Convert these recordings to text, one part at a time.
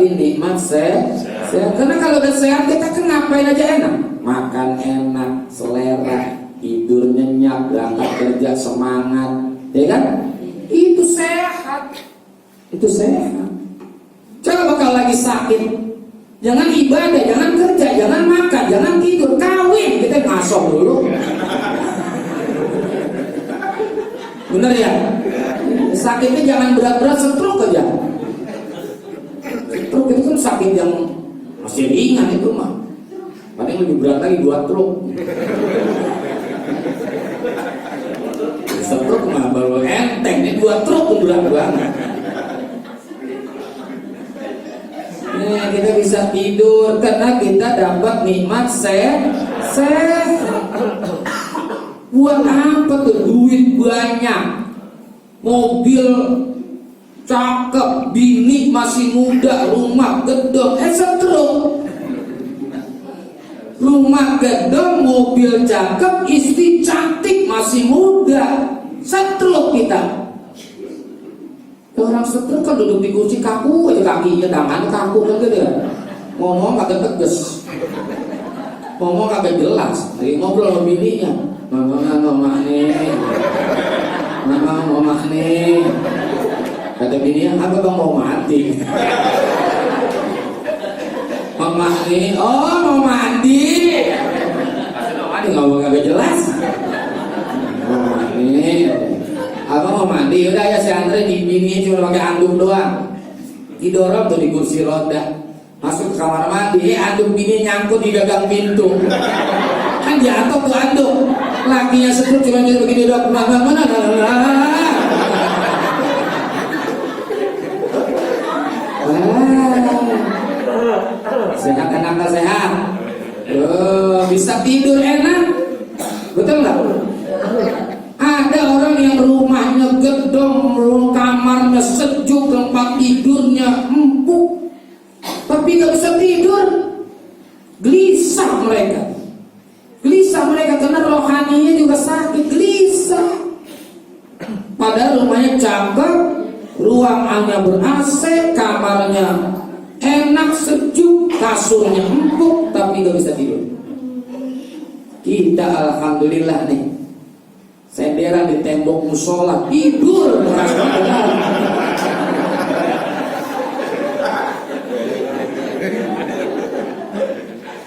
lagi nikmat sehat. Karena kalau udah sehat kita kan ngapain aja enak, makan enak, selera, tidur nyenyak, berangkat kerja semangat, ya kan? Itu sehat. Coba kalau lagi sakit, jangan ibadah, jangan kerja, jangan makan, jangan tidur, kawin, kita ngasok dulu. Bener ya? Sakitnya jangan berat-berat, stroke aja. Stroke itu kan sakit yang masih ringan itu mah. Paling lebih berat lagi 2 truk. Stroke mah baru enteng, ini 2 truk tuh berat banget. Kita bisa tidur karena kita dapat nikmat sehat. Buat apa tuh duit banyak, mobil cakep, bini masih muda, rumah gedong, stroke. Rumah gedong, mobil cakep, istri cantik, masih muda, stroke kita. Orang stroke kan duduk di kursi kaku aja, kakinya tangannya kaku kan gitu ya. Ngomong agak tegas, ngomong agak jelas. Lagi ngobrol sama bininya, mama nih. Kata bininya, apa bang mau mati? Mama nih, oh mau mandi. Mandi ngomong agak jelas. Mama nih. Abang mau mandi, udah ya si Andre di bini cuma pakai anduk doang. Didorong tuh di kursi roda, masuk ke kamar mandi, anduk bini nyangkut di gagang pintu. Kan jatuh tuh anduk. Lakinya setruk cuma begini doang, mana. Sehat enak sehat. Bisa tidur enak, betul nggak? Ada orang yang rumahnya gedong, kamarnya sejuk, tempat tidurnya empuk, tapi nggak bisa tidur. Gelisah mereka karena rohaninya juga sakit, gelisah. Padahal rumahnya cakep, ruangannya ber-AC, kamarnya enak, sejuk, kasurnya empuk, tapi nggak bisa tidur. Kita alhamdulillah nih, senderan di tembok musola, tidur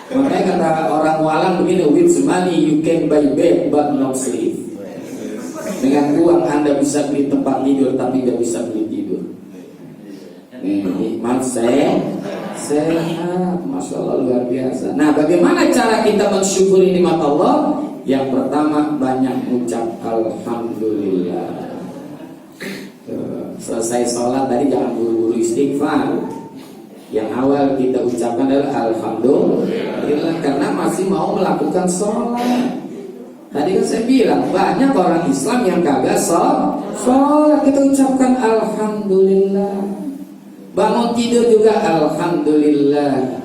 makanya kata orang walang begini, with money you can buy bed but not sleep. Dengan uang Anda bisa beli tempat tidur tapi nggak bisa beli tidur. Nikmat sehat, masya Allah, luar biasa. Nah, bagaimana cara kita mensyukuri nikmat Allah? Yang pertama, banyak ucap alhamdulillah. Selesai sholat tadi jangan buru-buru istighfar. Yang awal kita ucapkan adalah alhamdulillah, karena masih mau melakukan sholat. Tadi kan saya bilang banyak orang Islam yang kagak sholat. Kita ucapkan alhamdulillah. Bangun tidur juga alhamdulillah.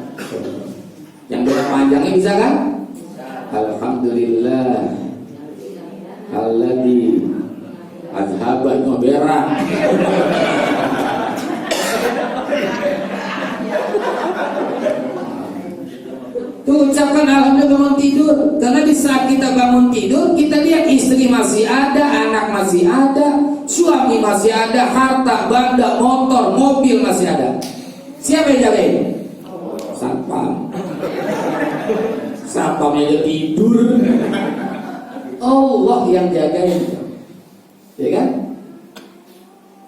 Yang doa panjangnya bisa kan? Alhamdulillah alladzi azhaba nubera. Tuh ucapkan alhamdulillah bangun tidur. Karena di saat kita bangun tidur, kita lihat istri masih ada, anak masih ada, suami masih ada, harta, benda, motor, mobil masih ada. Siapa yang jagain? Satpamnya aja tidur, Allah yang jagain, ya kan?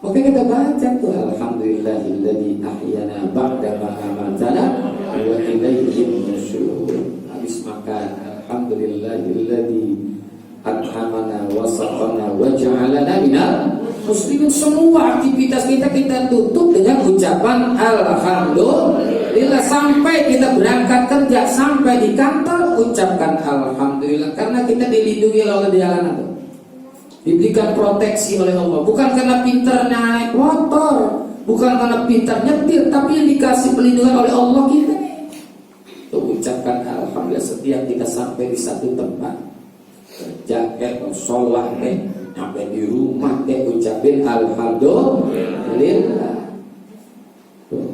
Oke, kita baca tuh alhamdulillahilladzi ahyana ba'da ma amatana wa ilaihi nusyur. Habis makan alhamdulillahilladzi at'amana wa saqana wa ja'alana minal muslimin. Semua aktivitas kita tutup dengan ucapan alhamdulillah. Sampai kita berangkat kerja, sampai di kantor ucapkan alhamdulillah, karena kita dilindungi oleh jalanan tuh, diberikan proteksi oleh Allah. Bukan karena pintar naik motor, bukan karena pintar nyetir, tapi yang dikasih perlindungan oleh Allah kita nih. Tuh ucapkan alhamdulillah setiap kita sampai di satu tempat, kerja sholat sampai di rumah ucapin alhamdulillah. Tuh.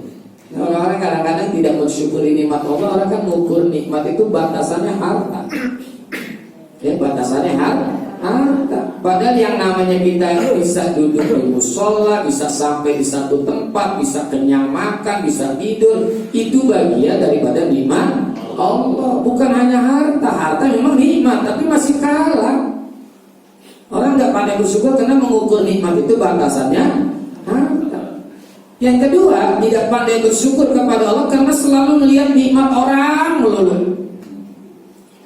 Orang mensyukuri nikmat Allah, orang kan mengukur nikmat itu batasannya harta. Ya, batasannya harta. Padahal yang namanya kita itu bisa duduk di musola, bisa sampai di satu tempat, bisa kenyang makan, bisa tidur, itu bagian daripada nikmat Allah. Bukan hanya harta, harta memang nikmat, tapi masih kalah. Orang nggak pandai bersyukur karena mengukur nikmat itu batasannya harta. Yang kedua, tidak pandai bersyukur kepada Allah karena selalu melihat nikmat orang melulu.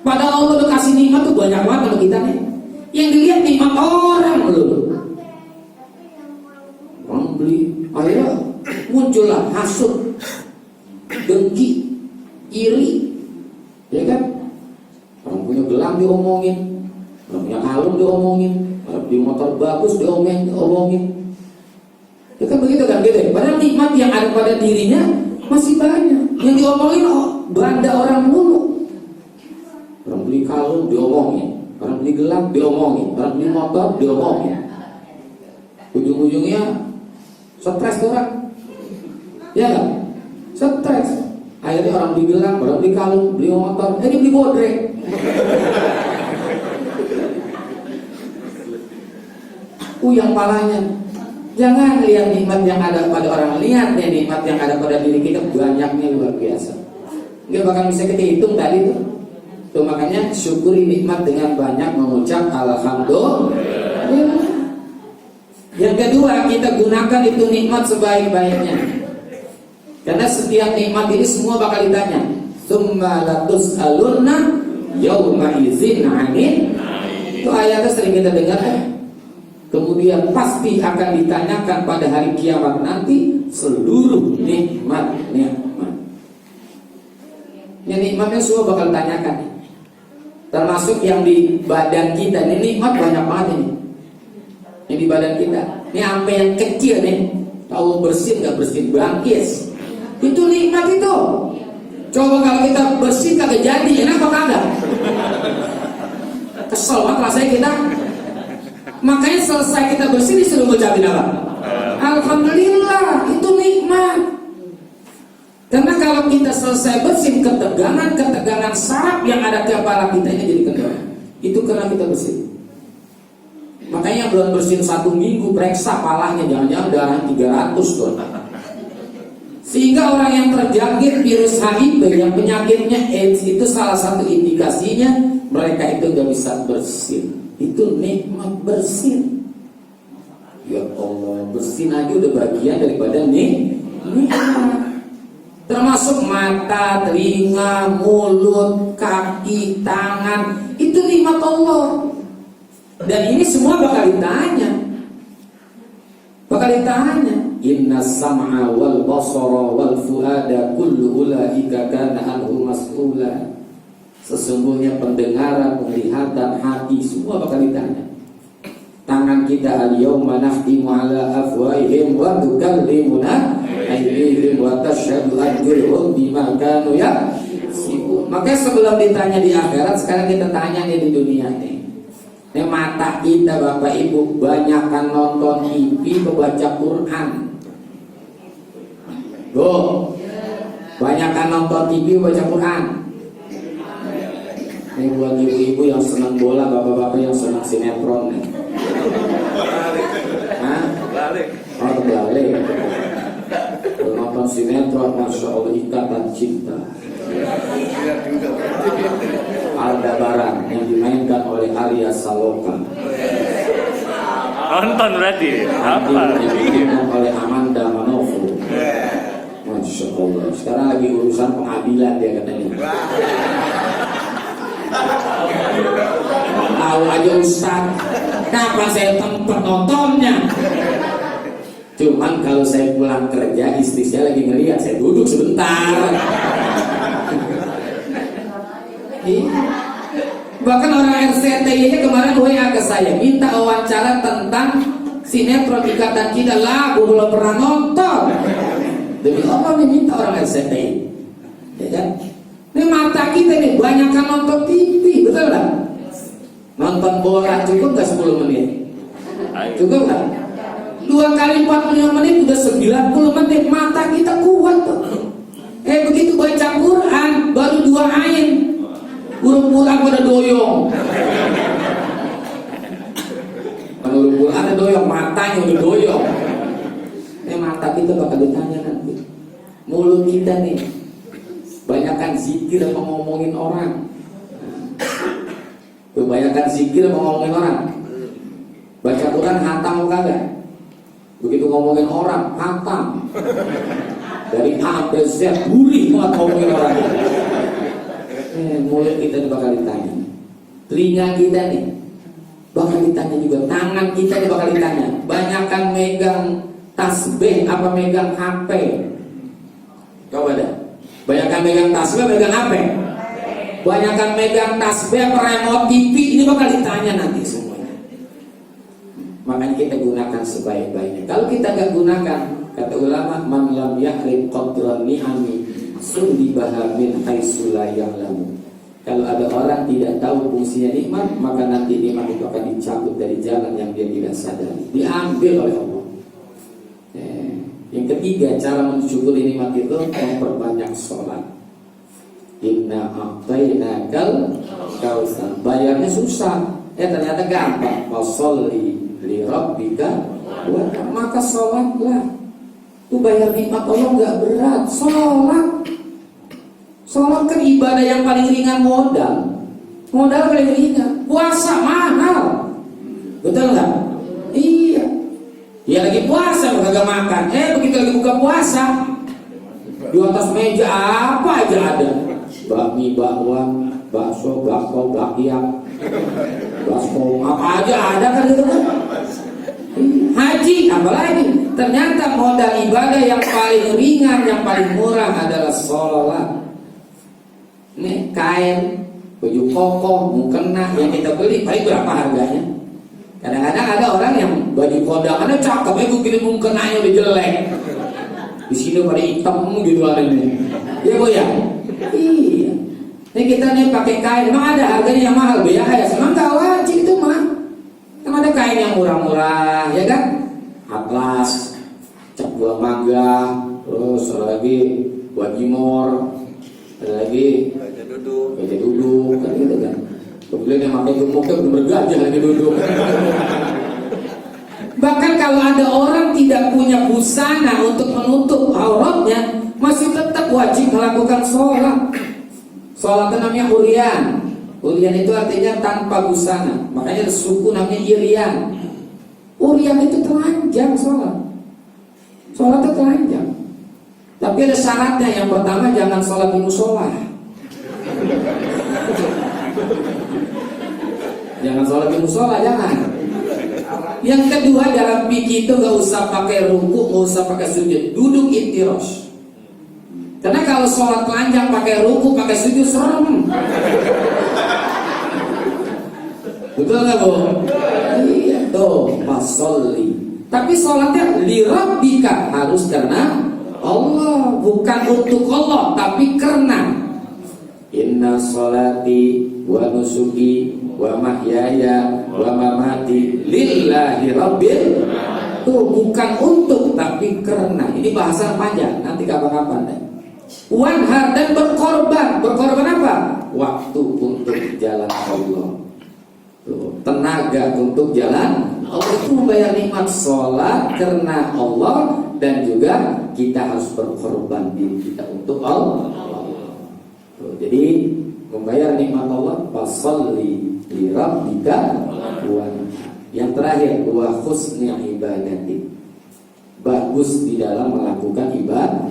Padahal Allah udah kasih nikmat tuh banyak banget kalau kita nih. Yang dilihat nikmat orang melulu. Orang beli, akhirnya muncullah hasud, dengki, iri, ya kan? Orang punya gelang diomongin, orang punya kalung diomongin, orang punya motor bagus diomongin. Ya kan begitu kan gitu. Padahal nikmat yang ada pada dirinya masih banyak. Yang diomongin benda orang mulu. Orang beli kalung diomongin, orang beli gelang diomongin, orang beli motor diomongin. Ujung-ujungnya stres orang, ya kan? Stres. Akhirnya orang beli gelang, orang beli kalung, beli motor, ini beli bodrek. Yang palanya. Jangan lihat nikmat yang ada pada orang, lihat ya nikmat yang ada pada diri kita, banyaknya luar biasa. Nggak bakal bisa kita hitung tadi tuh. Tuh makanya syukuri nikmat dengan banyak mengucap alhamdulillah. Yang kedua, kita gunakan itu nikmat sebaik-baiknya. Karena setiap nikmat ini semua bakal ditanya. Tsumma latus'alunna yauma idzin 'anil. Itu ayatnya sering kita dengar ya. Kemudian pasti akan ditanyakan pada hari kiamat nanti seluruh nikmat-nikmat. Yang nikmatnya semua bakal tanyakan. Termasuk yang di badan kita. Ini nikmat banyak banget ini. Yang di badan kita. Ini sampai yang kecil nih. Tahu bersin nggak bersin bangkis. Itu nikmat itu. Coba kalau kita bersin kagak jadi, enak apa kagak? Kesel banget rasanya kita. Makanya selesai kita bersih disuruh ngucapin apa? Alhamdulillah, itu nikmat. Karena kalau kita selesai bersih, ketegangan saraf yang ada di kepala kita ini jadi kendor. Itu karena kita bersih. Makanya yang belum bersih 1 minggu periksa palanya, jangan-jangan darah 300 tuh. Sehingga orang yang terjangkit virus HIV yang penyakitnya AIDS itu salah satu indikasinya mereka itu gak bisa bersin. Itu nikmat bersin. Ya Allah, bersin aja udah bagian daripada nikmat. Termasuk mata, telinga, mulut, kaki, tangan. Itu nikmat Allah. Dan ini semua bakal ditanya. Inna sam'a wal basara wal fuada kullu ulaika kana anhu mas'ula. Sesungguhnya pendengaran, penglihatan, hati semua bakal ditanya. Tangan kita al-yawma nahtimu ala afwahihim wa tukallimuna aydihim wa tashhadu arjuluhum bima kanu yaksibun. Makanya sebelum ditanya di akhirat, sekarang kita tanya nih di dunia nih. Ini mata kita Bapak Ibu banyakkan nonton TV, membaca Quran. Banyakkan nonton TV, baca Quran. Ini buat ibu-ibu yang senang bola, bapak-bapak yang senang sinetron nih. Balik. Nonton sinetron, Masya Allah, Ikatan Cinta. Aldebaran yang dimainkan oleh Arya Saloka. Nonton berarti apa? Yang dimainkan oleh Amanda Manopo. Masya Allah. Sekarang lagi urusan pengadilan dia katanya. Tahu aja Ustaz, kapan saya tempat nontonnya? Cuman kalau saya pulang kerja, istri saya lagi ngeliat, saya duduk sebentar. Bahkan orang RCTI kemarin WA ke saya, minta wawancara tentang sinetron Ikatan Cinta. Lah, gue belum pernah nonton. Demi Allah nih minta orang RCTI, ya kan? Ini mata kita nih banyak kan nonton TV, betul nggak? Nonton bola cukup nggak 10 menit? Cukup nggak? 2 kali 45 menit udah 90 menit. Mata kita kuat tuh. Begitu baca baru 2 ain. Urung pulang pada doyong. Urung pulang ada doyong, matanya udah doyong. Mata kita bakal ditanya nanti. Mulut kita nih, banyakkan zikir sama ngomongin orang. Kebanyakan zikir sama ngomongin orang. Baca Quran hatam kagak? Begitu ngomongin orang, hatam. Dari A sampai Z, gurih banget ngomongin orang. Mulut kita nih bakal ditanya. Telinga kita nih bakal ditanya juga. Tangan kita nih bakal ditanya. Banyakkan megang tasbih apa megang HP? Coba deh. Banyakkan megang tasbih, megang HP. Banyakkan megang tasbih apa remote TV, ini bakal ditanya nanti semuanya. Makanya kita gunakan sebaik-baiknya. Kalau kita gak gunakan, kata ulama, man lam yahrim qadran ni'ami sundibaha min haitsu la ya'lamu. Kalau ada orang tidak tahu fungsinya nikmat, maka nanti nikmat itu akan dicabut dari jalan yang dia tidak sadari, diambil oleh Allah. Yang ketiga, cara mensyukuri nikmat itu memperbanyak sholat. Inna a'tainakal kautsar. Bayarnya susah, ternyata gampang. Washolli li rabbika wanhar. Maka sholatlah. Itu bayar nikmat Allah nggak berat. Sholat kan ibadah yang paling ringan modal. Modal paling ringan. Puasa mahal. Betul nggak? Iya. Ya lagi puasa kagak makan. Begitu lagi buka puasa, di atas meja apa aja ada. Bakmi, bakwan, bakso, bakyak, bakso, apa aja ada kan gitu kan. Haji apalagi. Ternyata modal ibadah yang paling ringan, yang paling murah adalah sholat. Nih kain, baju koko, mukena yang kita beli, baik berapa harganya? Kadang-kadang ada orang yang baju kondangannya cakep, begini mukenanya udah jelek. Di sini pada hitam gitu ini. Iya bu ya? Iya. Ini kita nih pakai kain, emang ada harganya yang mahal biasa? Emang gak wajib itu mah. Kan ada kain yang murah-murah, ya kan? Atlas, cap buah mangga, terus ada lagi wajimor, ada lagi gajah duduk, kan gitu kan. Kemudian yang pakai gemuknya bener gajah lagi duduk. Bahkan kalau ada orang tidak punya busana untuk menutup auratnya, masih tetap wajib melakukan sholat. Sholat itu namanya urian. Urian itu artinya tanpa busana. Makanya ada suku namanya irian. Urian itu telanjang sholat. Sholat itu telanjang. Tapi ada syaratnya. Yang pertama, jangan sholat di musola. Jangan sholat di musola, jangan. Yang kedua, dalam fikih itu gak usah pakai ruku, gak usah pakai sujud, duduk intirosh. Karena kalau sholat telanjang pakai ruku, pakai sujud serem. Betul gak bu? Iya tuh, fasolli. Tapi sholatnya li rabbika, harus karena Allah, bukan untuk Allah, tapi karena. Inna sholati wa nusuki wa mahyaya wa mamati lillahi rabbil. Tuh bukan untuk tapi karena. Ini bahasan panjang, nanti kapan-kapan deh. Wanhar, dan berkorban. Berkorban apa? Waktu untuk jalan Allah. Tuh, tenaga untuk jalan Allah. Itu membayar nikmat sholat karena Allah. Dan juga kita harus berkorban diri kita untuk Allah. Jadi membayar nikmat Allah, fasolli li rabbika wanhar. Yang terakhir, wa husni ibadati. Bagus di dalam melakukan ibadah.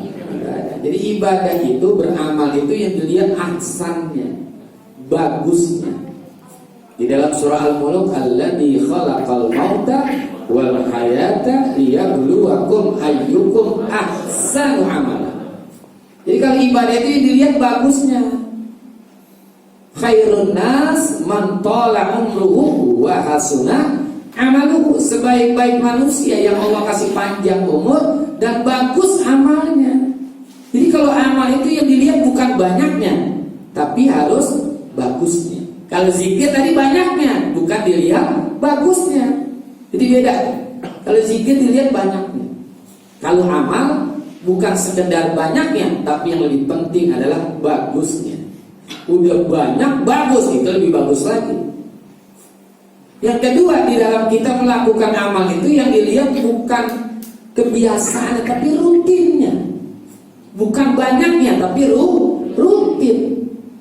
Jadi ibadah itu, beramal itu yang dilihat ahsannya, bagusnya. Di dalam surah Al-Mulk, alladzi khalaqal mauta wal hayata liyabluwakum ayyukum ahsanu amala. Jadi kalau ibadah itu dilihat bagusnya. Khairun nas man tala umruhu wa hasuna amaluhu. Sebaik-baik manusia yang Allah kasih panjang umur dan bagus amalnya. Jadi kalau amal itu yang dilihat bukan banyaknya, tapi harus bagusnya. Kalau zikir tadi banyaknya, bukan dilihat bagusnya. Jadi beda. Kalau zikir dilihat banyaknya. Kalau amal bukan sekedar banyaknya, tapi yang lebih penting adalah bagusnya. Udah banyak, bagus, itu lebih bagus lagi. Yang kedua, di dalam kita melakukan amal itu yang dilihat bukan kebiasaan tapi rutinnya. Bukan banyaknya tapi rutin.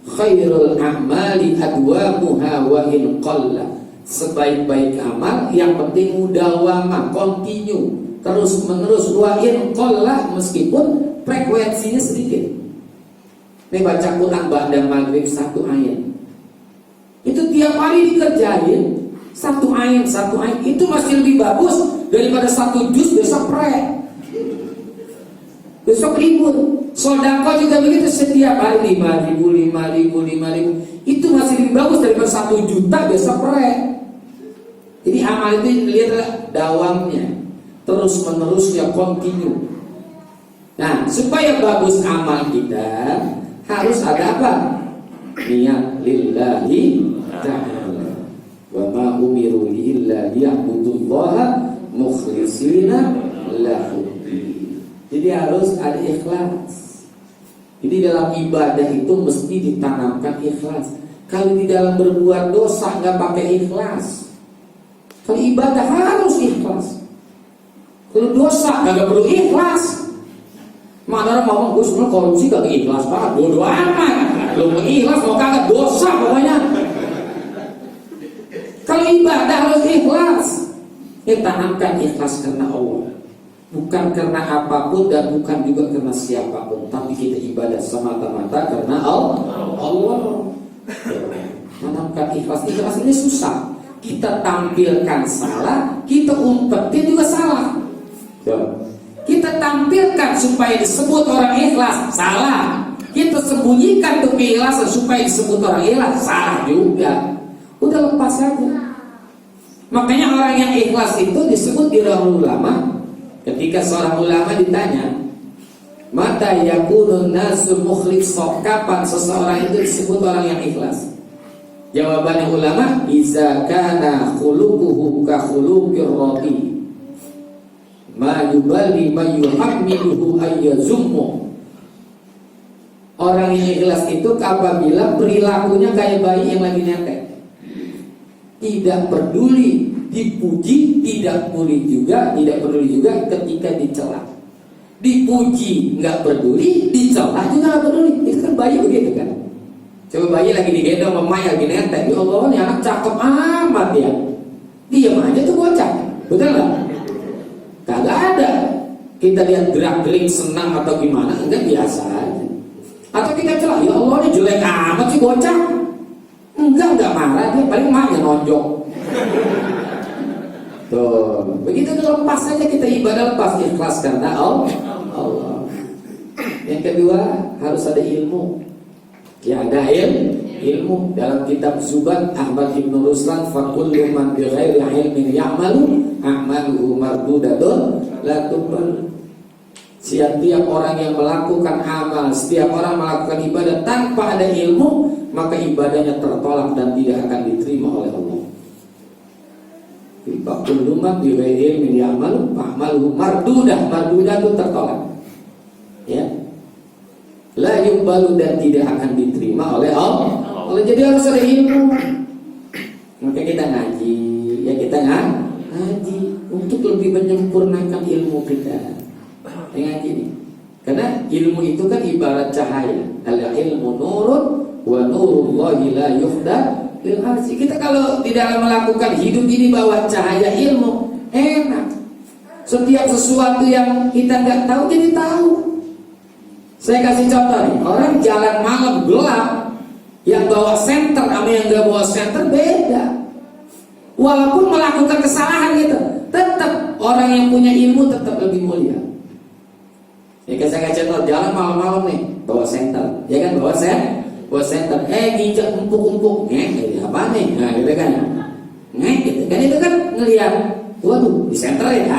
Khairul a'mali adwamuha wa in qalla. Sebaik-baik amal yang penting mudawamah, continue, terus menerus, wa in qalla, meskipun frekuensinya sedikit. Ini baca Quran ba'da maghrib 1 ayat. Itu tiap hari dikerjain 1 ayat, 1 ayat. Itu masih lebih bagus daripada 1 juz besok besok ribut. Sodako juga begitu, setiap hari 5.000, 5.000, 5.000. Itu masih lebih bagus daripada 1 juta besok Jadi amal itu lihatlah dawamnya, terus menerusnya, continue. Nah, supaya bagus amal kita harus ada apa? Niat lillahi ta'ala. Wa ma umiru illa liya'budullaha mukhlishina lahu. Jadi harus ada ikhlas. Jadi dalam ibadah itu mesti ditanamkan ikhlas. Kalau di dalam berbuat dosa nggak pakai ikhlas. Kalau ibadah harus ikhlas. Kalau dosa nggak perlu ikhlas. Mana orang ngomong gue sebenarnya korupsi kagak ikhlas banget, bodo amat. Lo mau ikhlas mau kagak dosa pokoknya. Kalau ibadah harus ikhlas. Kita tanamkan ikhlas karena Allah. Bukan karena apapun dan bukan juga karena siapapun, tapi kita ibadah semata-mata karena Allah. Tanamkan ikhlas. Ikhlas ini susah. Kita tampilkan salah, kita umpetin juga salah. Kita tampilkan supaya disebut orang ikhlas, salah. Kita sembunyikan tuh keikhlasan supaya disebut orang ikhlas, salah juga. Udah lepas aja. Makanya orang yang ikhlas itu disebut di ulama ulama. Ketika seorang ulama ditanya, mata yakunun nasu mukhlisah, kapan seseorang itu disebut orang yang ikhlas? Jawabannya ulama, iza kana khuluquhu ka khuluqir rati ma yubali ma yuhammiluhu ayyazummu. Orang yang ikhlas itu apabila perilakunya kayak bayi yang lagi netek, tidak peduli dipuji, tidak peduli juga ketika dicela. Dipuji nggak peduli, dicela juga nggak peduli. Itu kan bayi begitu kan. Coba bayi lagi digendong mamanya lagi netek, ya Allah ini anak cakep amat ya. Diam aja tuh bocah, betul nggak? Kagak ada. Kita lihat gerak-gerik senang atau gimana, enggak, biasa aja. Atau kita celah, ya Allah ini jelek amat sih bocah. Enggak marah, dia paling marah nonjok. Tuh, begitu tuh lepas aja kita ibadah, lepas ikhlas karena Allah. Yang kedua harus ada ilmu. Ya ada ilmu. Dalam kitab Zubat Ahmad Ibn Ruslan, fakullu man bi ghairi ilmin ya'malu a'maluhu mardudatun la tuqbal. Setiap orang yang melakukan amal, setiap orang melakukan ibadah tanpa ada ilmu, maka ibadahnya tertolak dan tidak akan diterima oleh Allah. Fakullu man bi ghairi ilmin ya'malu a'maluhu mardudah itu tertolak. Ya. La yuqbalu, dan tidak akan diterima oleh Allah. Jadi harus ada ilmu. Maka kita ngaji, ya kita ngaji untuk lebih menyempurnakan ilmu kita. Ngaji nih. Karena ilmu itu kan ibarat cahaya. Al-ilmu nurun wa nurullahi la yuhda lil arsi. Kita kalau di dalam melakukan hidup ini bawa cahaya ilmu, enak. Setiap sesuatu yang kita nggak tahu jadi tahu. Saya kasih contoh nih, orang jalan malam gelap, yang bawa senter sama yang gak bawa senter beda. Walaupun melakukan kesalahan gitu, tetap orang yang punya ilmu tetap lebih mulia. Ya saya kasih contoh, jalan malam-malam nih, bawa senter, ya kan bawa senter, nginjak empuk-empuk, apa nih, nah gitu kan, gitu kan, itu kan ngelihat, waduh di senter ya,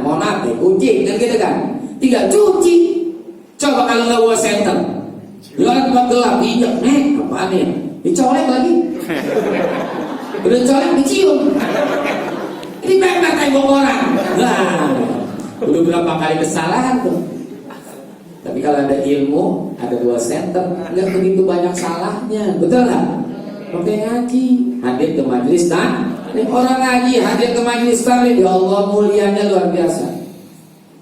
mohon maaf deh, kucing kan gitu kan, tinggal cuci. Coba kalau nggak bawa senter, jualan tempat gelap, injak, apaan ya? Dicolek lagi, udah colek dicium, ini memang tembok orang. Nah, udah berapa kali kesalahan tuh. Tapi kalau ada ilmu, ada dua center, nggak begitu banyak salahnya, betul nggak? Pakai ngaji, hadir ke majelis taklim. Orang ngaji hadir ke majelis taklim, ya Allah mulianya luar biasa.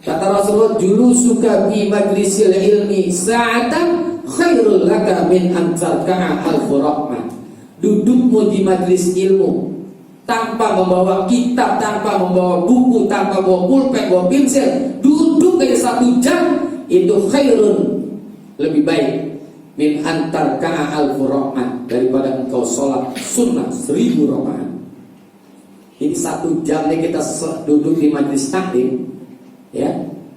Kata Rasulullah, julu suka bi majlisil ilmi sa'atan khairul laka min an tarka'a al-furaqah. Dudukmu di majelis ilmu tanpa membawa kitab, tanpa membawa buku, tanpa bawa pulpen, bawa pensil, duduk aja 1 jam, itu khairun, lebih baik min antar ka'a al-furaqah, daripada engkau sholat sunnah 1000 rakaat. Ini 1 jam nih kita duduk di majelis taklim, ya,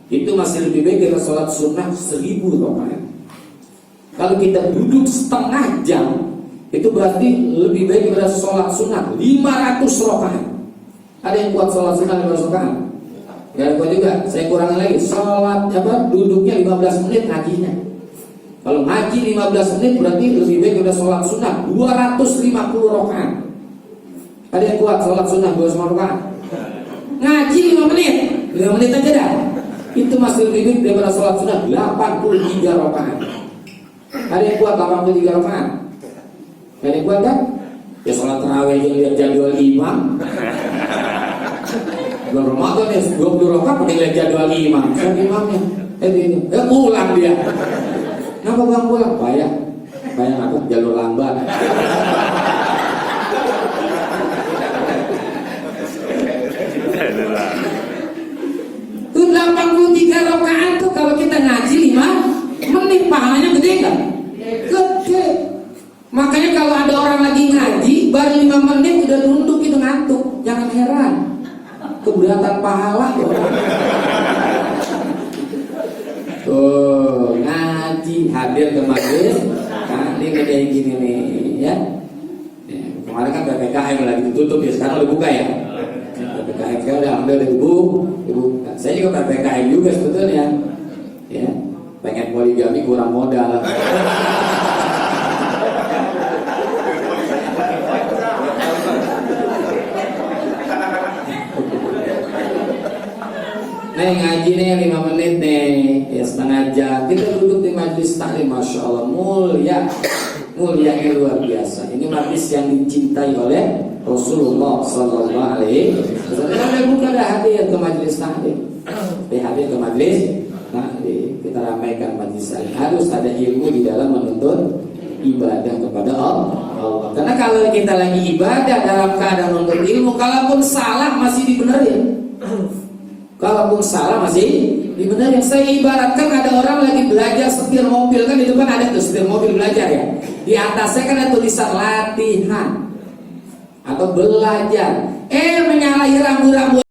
itu masih lebih baik kita sholat sunnah 1000 rakaat. Kalau kita duduk setengah jam, itu berarti lebih baik daripada sholat sunnah 500 rakaat. Ada yang kuat sholat sunnah 500 rakaat? Gak ada kuat juga. Saya kurangin lagi, sholat duduknya 15 menit ngajinya. Kalau ngaji 15 menit berarti lebih baik daripada sholat sunnah 250 rakaat. Ada yang kuat sholat sunnah 250 rakaat? Ngaji 5 menit, 5 menit aja dah. Itu masih lebih baik daripada sholat sunnah 83 rakaat. Ada yang kuat 83 rakaat? Ada yang kuat kan? Ya sholat tarawih yang lihat jadwal imam. Bulan Ramadan ya 20 rakaat pakai lihat jadwal imam. Siapa imamnya? Pulang dia. Kenapa bang pulang? Bayang apa? Jalur lambat. Tuh 83 rakaat tuh kalau kita ngaji 5 menit pahalanya gede kan? Gede. Makanya kalau ada orang lagi ngaji baru 5 menit udah nunduk itu ngantuk. Jangan heran, keberatan pahala tuh. Tuh ngaji hadir ke majelis, ini kayak gini nih, ya. Kemarin kan PPKM lagi ditutup ya, sekarang udah buka ya. PPKM sekarang udah ambil dari ibu. Saya juga PPKM juga sebetulnya, ya. Pengen poligami kurang modal. Nih ngaji nih 5 menit nih, ya setengah jam. Kita duduk di majelis taklim, masya Allah mulianya luar biasa. Ini majelis yang dicintai oleh Rasulullah Sallallahu Alaihi Wasallam. Bukan dah hadir ke majelis taklim, hadir ke majelis taklim. Kita ramaikan majelis taklim. Harus ada ilmu di dalam menuntut ibadah kepada Allah. Karena kalau kita lagi ibadah dalam keadaan menuntut ilmu, kalaupun salah masih dibenerin. Kalaupun salah masih dibenerin. Saya ibaratkan ada orang lagi belajar setir mobil, kan itu kan ada tuh setir mobil belajar ya. Di atasnya kan ada tulisan latihan atau belajar. Menyalahi rambu-rambu